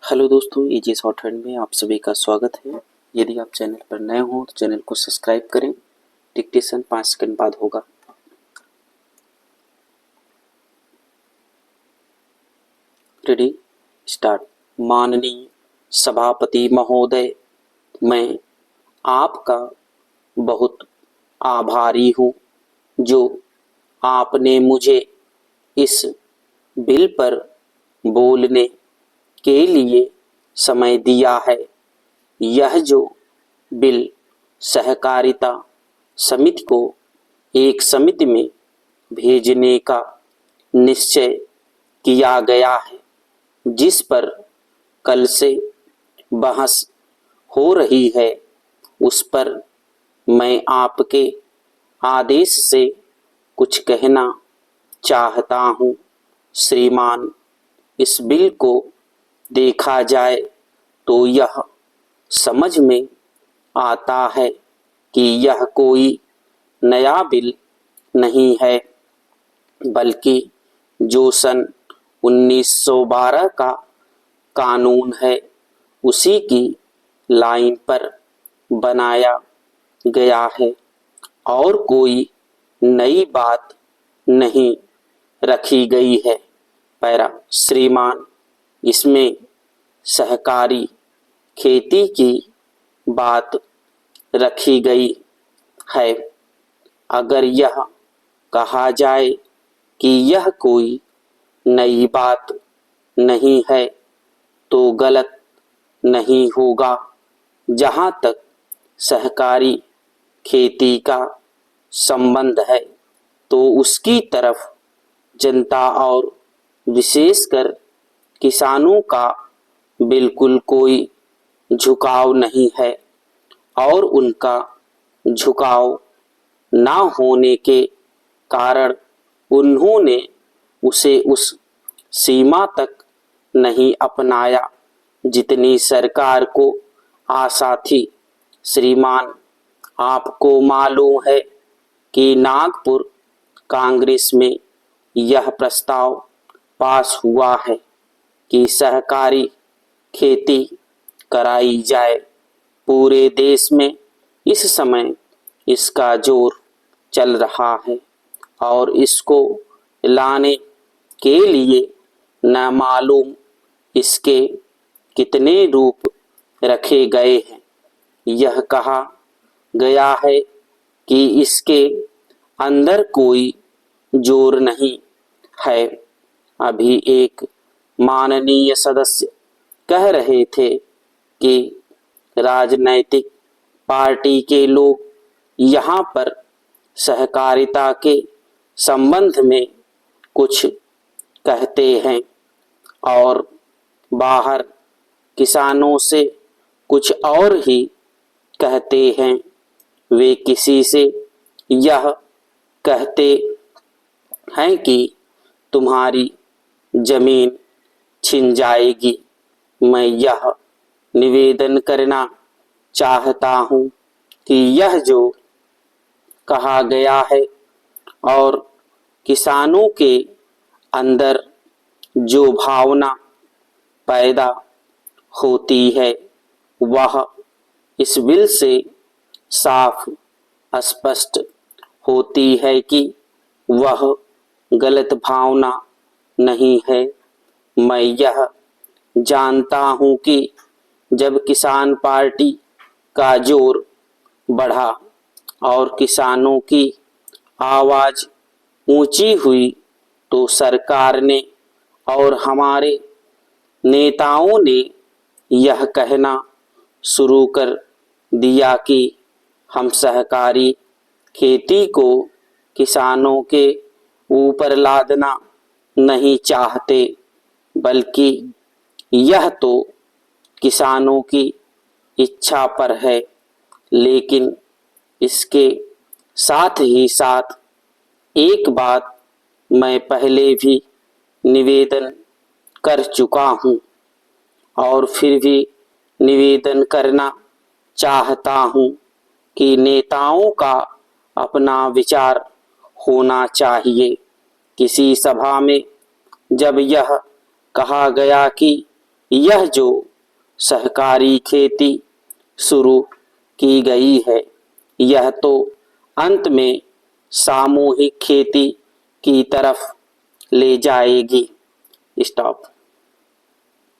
Hello दोस्तों, एजी short hand में आप सभी का स्वागत है। यदि आप चैनल पर नए हो तो चैनल को सब्सक्राइब करें। डिक्टेशन 5 सेकंड बाद होगा। Ready, start. माननीय सभापति महोदय, मैं आपका बहुत आभारी हूँ जो आपने मुझे इस बिल पर बोलने के लिए समय दिया है। यह जो बिल सहकारिता समिति को एक समिति में भेजने का निश्चय किया गया है, जिस पर कल से बहस हो रही है, उस पर मैं आपके आदेश से कुछ कहना चाहता हूँ। श्रीमान, इस बिल को देखा जाए तो यह समझ में आता है कि यह कोई नया बिल नहीं है, बल्कि जो सन 1912 का कानून है उसी की लाइन पर बनाया गया है और कोई नई बात नहीं रखी गई है। पैरा, श्रीमान, इसमें सहकारी खेती की बात रखी गई है। अगर यह कहा जाए कि यह कोई नई बात नहीं है तो गलत नहीं होगा। जहाँ तक सहकारी खेती का संबंध है तो उसकी तरफ जनता और विशेषकर किसानों का बिल्कुल कोई झुकाव नहीं है और उनका झुकाव ना होने के कारण उन्होंने उसे उस सीमा तक नहीं अपनाया जितनी सरकार को आशा थी। श्रीमान, आपको मालूम है कि नागपुर कांग्रेस में यह प्रस्ताव पास हुआ है कि सहकारी खेती कराई जाए। पूरे देश में इस समय इसका जोर चल रहा है और इसको लाने के लिए न मालूम इसके कितने रूप रखे गए हैं। यह कहा गया है कि इसके अंदर कोई जोर नहीं है। अभी एक माननीय सदस्य कह रहे थे कि राजनैतिक पार्टी के लोग यहाँ पर सहकारिता के संबंध में कुछ कहते हैं और बाहर किसानों से कुछ और ही कहते हैं। वे किसी से यह कहते हैं कि तुम्हारी जमीन छिन जाएगी। मैं यह निवेदन करना चाहता हूँ कि यह जो कहा गया है और किसानों के अंदर जो भावना पैदा होती है वह इस बिल से साफ स्पष्ट होती है कि वह गलत भावना नहीं है। मैं यह जानता हूँ कि जब किसान पार्टी का जोर बढ़ा और किसानों की आवाज ऊंची हुई तो सरकार ने और हमारे नेताओं ने यह कहना शुरू कर दिया कि हम सहकारी खेती को किसानों के ऊपर लादना नहीं चाहते, बल्कि यह तो किसानों की इच्छा पर है। लेकिन इसके साथ ही साथ एक बात मैं पहले भी निवेदन कर चुका हूँ और फिर भी निवेदन करना चाहता हूँ कि नेताओं का अपना विचार होना चाहिए। किसी सभा में जब यह कहा गया कि यह जो सहकारी खेती शुरू की गई है, यह तो अंत में सामूहिक खेती की तरफ ले जाएगी। स्टॉप।